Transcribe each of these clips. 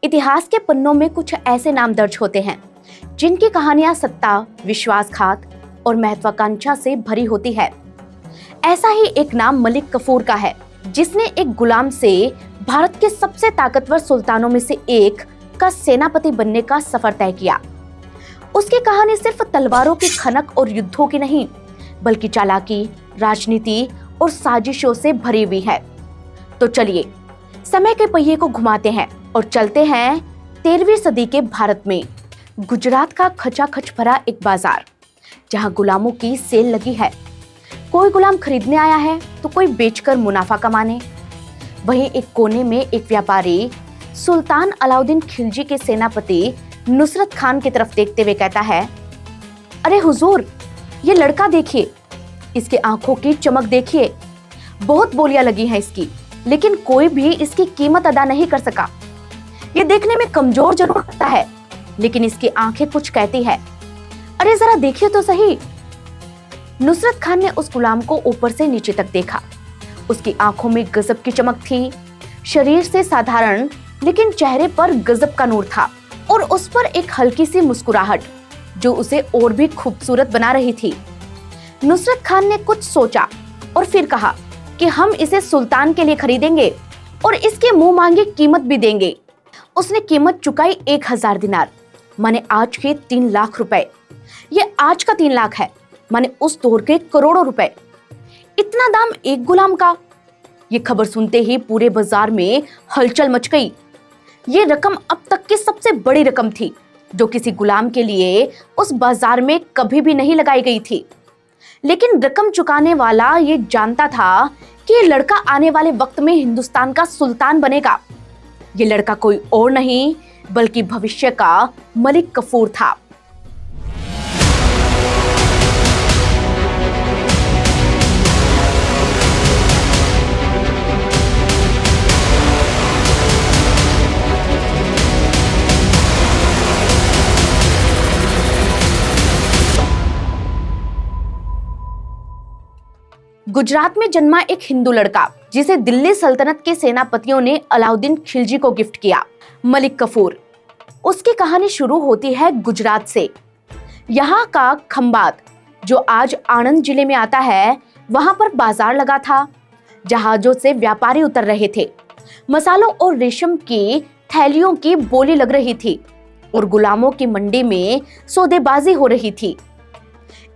इतिहास के पन्नों में कुछ ऐसे नाम दर्ज होते हैं जिनकी कहानियां सत्ता, विश्वासघात और महत्वाकांक्षा से भरी होती है। ऐसा ही एक नाम मलिक कफूर का है, जिसने एक गुलाम से भारत के सबसे ताकतवर सुल्तानों में से एक का सेनापति बनने का सफर तय किया। उसकी कहानी सिर्फ तलवारों की खनक और युद्धों की नहीं, बल्कि चालाकी, राजनीति और साजिशों से भरी हुई है। तो चलिए समय के पहिए को घुमाते हैं और चलते हैं 13वीं सदी के भारत में, गुजरात का खचाखच भरा एक बाजार, जहां गुलामों की सेल लगी है। कोई गुलाम खरीदने आया है तो कोई बेचकर मुनाफा कमाने। वहीं एक कोने में एक व्यापारी सुल्तान अलाउद्दीन खिलजी के सेनापति नुसरत खान की तरफ देखते हुए कहता है, अरे हुजूर, ये लड़का देखिए, इसके आंखों की चमक देखिए, बहुत बोलियां लगी हैं इसकी, लेकिन कोई भी इसकी कीमत अदा नहीं कर सका। ये देखने में कमजोर जरूर लगता है, लेकिन इसकी आंखें कुछ कहती है। अरे जरा देखिए तो सही। नुसरत खान ने उस गुलाम को ऊपर से नीचे तक देखा। उसकी आंखों में गजब की चमक थी। शरीर से साधारण, लेकिन चेहरे पर गजब का नूर था और उस पर एक हल्की सी मुस्कुराहट जो उसे और भी खूबसूरत बना रही थी। नुसरत खान ने कुछ सोचा और फिर कहा कि हम इसे सुल्तान के लिए खरीदेंगे और इसके मुंह मांगी कीमत भी देंगे। उसने कीमत चुकाई 1000 दिनार, माने आज के 3 लाख रुपए। ये आज का 3 लाख है, माने उस दौर के करोड़ों रुपए। इतना दाम एक गुलाम का। ये खबर सुनते ही पूरे बाजार में हलचल मच गई। ये रकम अब तक की सबसे बड़ी रकम थी जो किसी गुलाम के लिए उस बाजार में कभी भी नहीं लगाई गई थी। लेकिन रकम चुकाने वाला ये जानता था कि ये लड़का आने वाले वक्त में हिंदुस्तान का सुल्तान बनेगा। ये लड़का कोई और नहीं बल्कि भविष्य का मलिक कफूर था। गुजरात में जन्मा एक हिंदू लड़का जिसे दिल्ली सल्तनत के सेनापतियों ने अलाउद्दीन खिलजी को गिफ्ट किया, मलिक कफूर। उसकी कहानी शुरू होती है गुजरात से। यहाँ का खंबात, जो आज आणंद जिले में आता है, वहां पर बाजार लगा था। जहाजों से व्यापारी उतर रहे थे। मसालों और रेशम की थैलियों की बोली लग रही थी और गुलामों की मंडी में सौदेबाजी हो रही थी।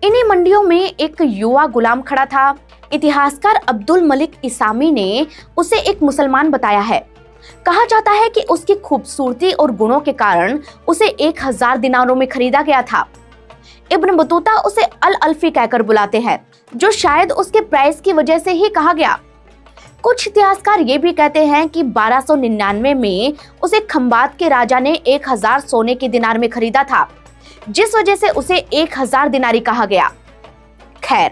इन्हीं मंडियों में एक युवा गुलाम खड़ा था। इतिहासकार अब्दुल मलिक इसामी ने उसे एक मुसलमान बताया है। कहा जाता है कि उसकी खूबसूरती और गुणों के कारण उसे 1000 दिनारों में खरीदा गया था। इब्न बतूता उसे अल अल्फी कहकर बुलाते हैं, जो शायद उसके प्राइस की वजह से ही कहा गया। कुछ इतिहासकार ये भी कहते हैं कि 1299 में उसे खंबात के राजा ने 1000 सोने के दिनार में खरीदा था, जिस वजह से उसे 1000 दिनारी कहा गया। खैर,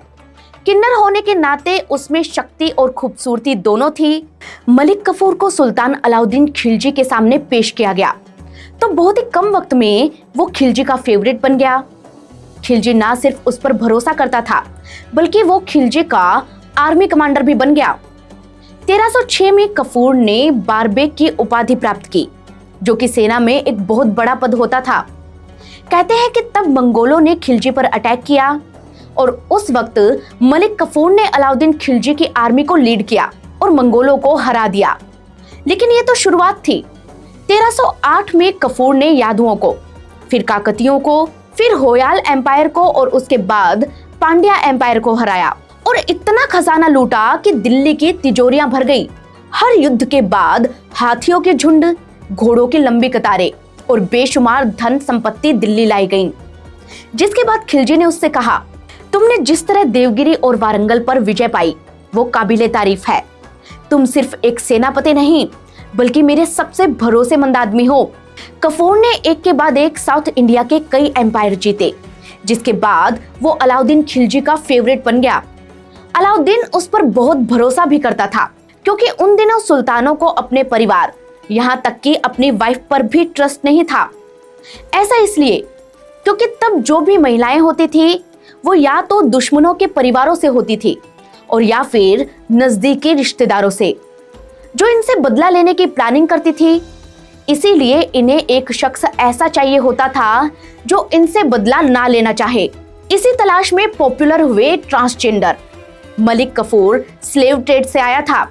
किन्नर होने के नाते उसमें शक्ति और खूबसूरती दोनों थी। मलिक कफूर को सुल्तान अलाउद्दीन खिलजी के सामने पेश किया गया तो बहुत ही कम वक्त में वो खिलजी का फेवरेट बन गया। खिलजी ना सिर्फ उस पर भरोसा करता था, बल्कि वो खिलजी का आर्मी कमांडर भी बन गया। 1306 में कफूर ने बारबेक की उपाधि प्राप्त की, जो कि सेना में एक बहुत बड़ा पद होता था। कहते हैं कि तब मंगोलों ने खिलजी पर अटैक किया और उस वक्त मलिक कफूर ने अलाउद्दीन खिलजी की आर्मी को लीड किया और मंगोलों को हरा दिया। लेकिन ये तो शुरुआत थी। 1308 में कफूर ने यादुओं को, फिर काकतियों को, फिर होयाल एम्पायर को और उसके बाद पांड्या एम्पायर को हराया और इतना खजाना लूटा कि दिल्ली की तिजोरियां भर गई। हर युद्ध के बाद हाथियों के झुंड, घोड़ों की लंबी कतारें और बेशुमार धन संपत्ति दिल्ली लाई गईं। जिसके बाद खिलजी ने उससे कहा, तुमने जिस तरह देवगिरी और वारंगल पर विजय पाई वो काबिले तारीफ है। तुम सिर्फ एक सेनापति नहीं बल्कि मेरे सबसे भरोसेमंद आदमी हो। कफूर ने एक के बाद एक साउथ इंडिया के कई एम्पायर जीते, जिसके बाद वो अलाउद्दीन खिलजी का फेवरेट बन गया। अलाउद्दीन उस पर बहुत भरोसा भी करता था, क्योंकि उन दिनों सुल्तानों को अपने परिवार, यहाँ तक कि अपनी वाइफ पर भी ट्रस्ट नहीं था। ऐसा इसलिए क्योंकि तब जो भी महिलाएं होती थी वो या तो दुश्मनों के परिवारों से होती थी और या फिर नजदीकी रिश्तेदारों से, जो इनसे बदला लेने की प्लानिंग करती थी। इसीलिए इन्हें एक शख्स ऐसा चाहिए होता था जो इनसे बदला ना लेना चाहे। इसी तलाश में पॉपुलर हुए transgender. Malik Kafur slave trade से आया था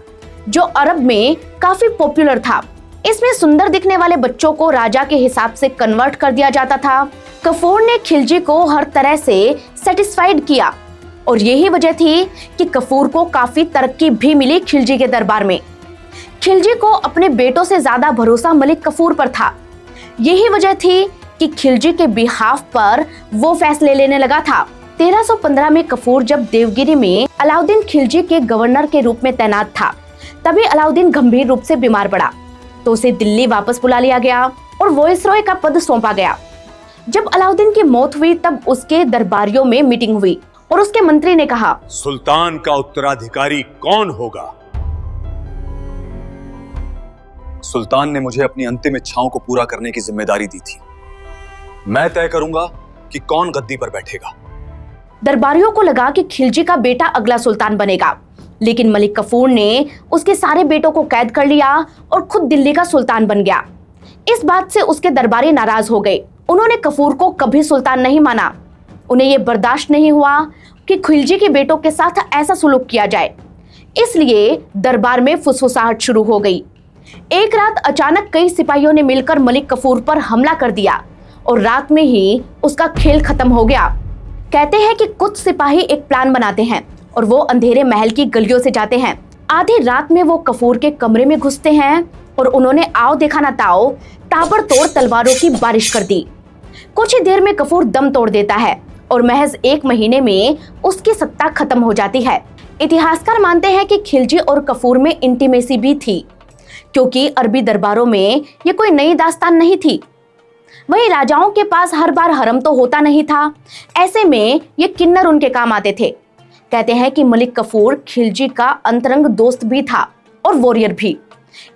जो अरब में काफी पॉपुलर था। इसमें सुंदर दिखने वाले बच्चों को राजा के हिसाब से कन्वर्ट कर दिया जाता था। कफूर ने खिलजी को हर तरह से सेटिस्फाइड किया और यही वजह थी कि कफूर को काफी तरक्की भी मिली खिलजी के दरबार में। खिलजी को अपने बेटों से ज्यादा भरोसा मलिक कफूर पर था। यही वजह थी कि खिलजी के बिहाफ पर वो फैसले लेने लगा था। 1315 में कफूर जब देवगिरी में अलाउद्दीन खिलजी के गवर्नर के रूप में तैनात था, तभी अलाउद्दीन गंभीर रूप से बीमार पड़ा, तो उसे दिल्ली वापस बुला लिया गया और वॉइसरॉय का पद सौंपा गया। जब अलाउद्दीन की मौत हुई तब उसके दरबारियों में मीटिंग हुई और उसके मंत्री ने कहा, सुल्तान का उत्तराधिकारी कौन होगा? सुल्तान ने मुझे अपनी अंतिम इच्छाओं को पूरा करने की जिम्मेदारी दी थी। मैं तय करूंगा कि कौन गद्दी पर बैठेगा। दरबारियों को लगा कि खिलजी का बेटा अगला सुल्तान बनेगा, लेकिन मलिक कफूर ने उसके सारे बेटों को कैद कर लिया और खुद दिल्ली का सुल्तान बन गया। इस बात से उसके दरबारी नाराज हो गए। उन्होंने कफूर को कभी सुल्तान नहीं माना। उन्हें यह बर्दाश्त नहीं हुआ कि खिलजी के बेटों के साथ ऐसा सुलूक किया जाए, इसलिए दरबार में फुसफुसाहट शुरू हो गई। एक रात अचानक कई सिपाहियों ने मिलकर मलिक कफूर पर हमला कर दिया और रात में ही उसका खेल खत्म हो गया। कहते हैं कि कुछ सिपाही एक प्लान बनाते हैं और वो अंधेरे महल की गलियों से जाते हैं। आधी रात में वो कफूर के कमरे में घुसते हैं और उन्होंने आओ देखा ना ताओ ताबड़तोड़ तलवारों की बारिश कर दी। कुछ ही देर में कफूर दम तोड़ देता है और महज 1 महीने में उसकी सत्ता खत्म हो जाती है। इतिहासकार मानते हैं कि खिलजी और कफूर में इंटीमेसी भी थी, क्योंकि अरबी दरबारों में ये कोई नई दास्तान नहीं थी। वहीं राजाओं के पास हर बार हरम तो होता नहीं था, ऐसे में ये किन्नर उनके काम आते थे। कहते हैं कि मलिक कफूर खिलजी का अंतरंग दोस्त भी था और वॉरियर भी,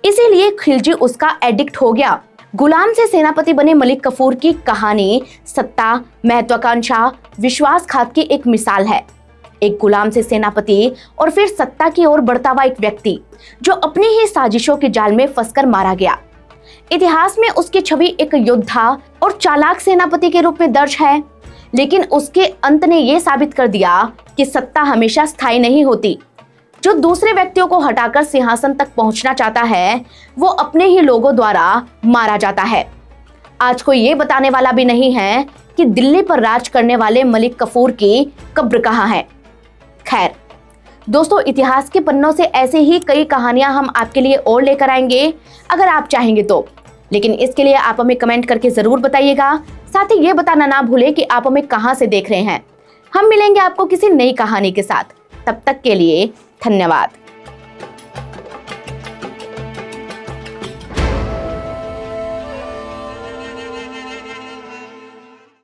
इसीलिए खिलजी उसका एडिक्ट हो गया। गुलाम से सेनापति बने मलिक कफूर की कहानी सत्ता, महत्वाकांक्षा, विश्वासघात की एक मिसाल है। एक गुलाम से सेनापति और फिर सत्ता की ओर बढ़ता हुआ एक व्यक्ति जो अपनी ही साजिशों के जाल में फंसकर मारा गया। इतिहास में उसकी छवि एक योद्धा और चालाक सेनापति के रूप में दर्ज है, लेकिन उसके अंत ने यह साबित कर दिया कि सत्ता हमेशा स्थायी नहीं होती। जो दूसरे व्यक्तियों को हटाकर सिंहासन तक पहुंचना चाहता है, वो अपने ही लोगों द्वारा मारा जाता है। आज कोई ये बताने वाला भी नहीं है कि दिल्ली पर राज करने वाले मलिक कफूर की कब्र कहाँ है। खैर दोस्तों, इतिहास के पन्नों से ऐसे ही कई कहानियां हम आपके लिए और लेकर आएंगे, अगर आप चाहेंगे तो। लेकिन इसके लिए आप हमें कमेंट करके जरूर बताइएगा। साथ ही ये बताना ना भूलें कि आप हमें कहां से देख रहे हैं। हम मिलेंगे आपको किसी नई कहानी के साथ। तब तक के लिए धन्यवाद।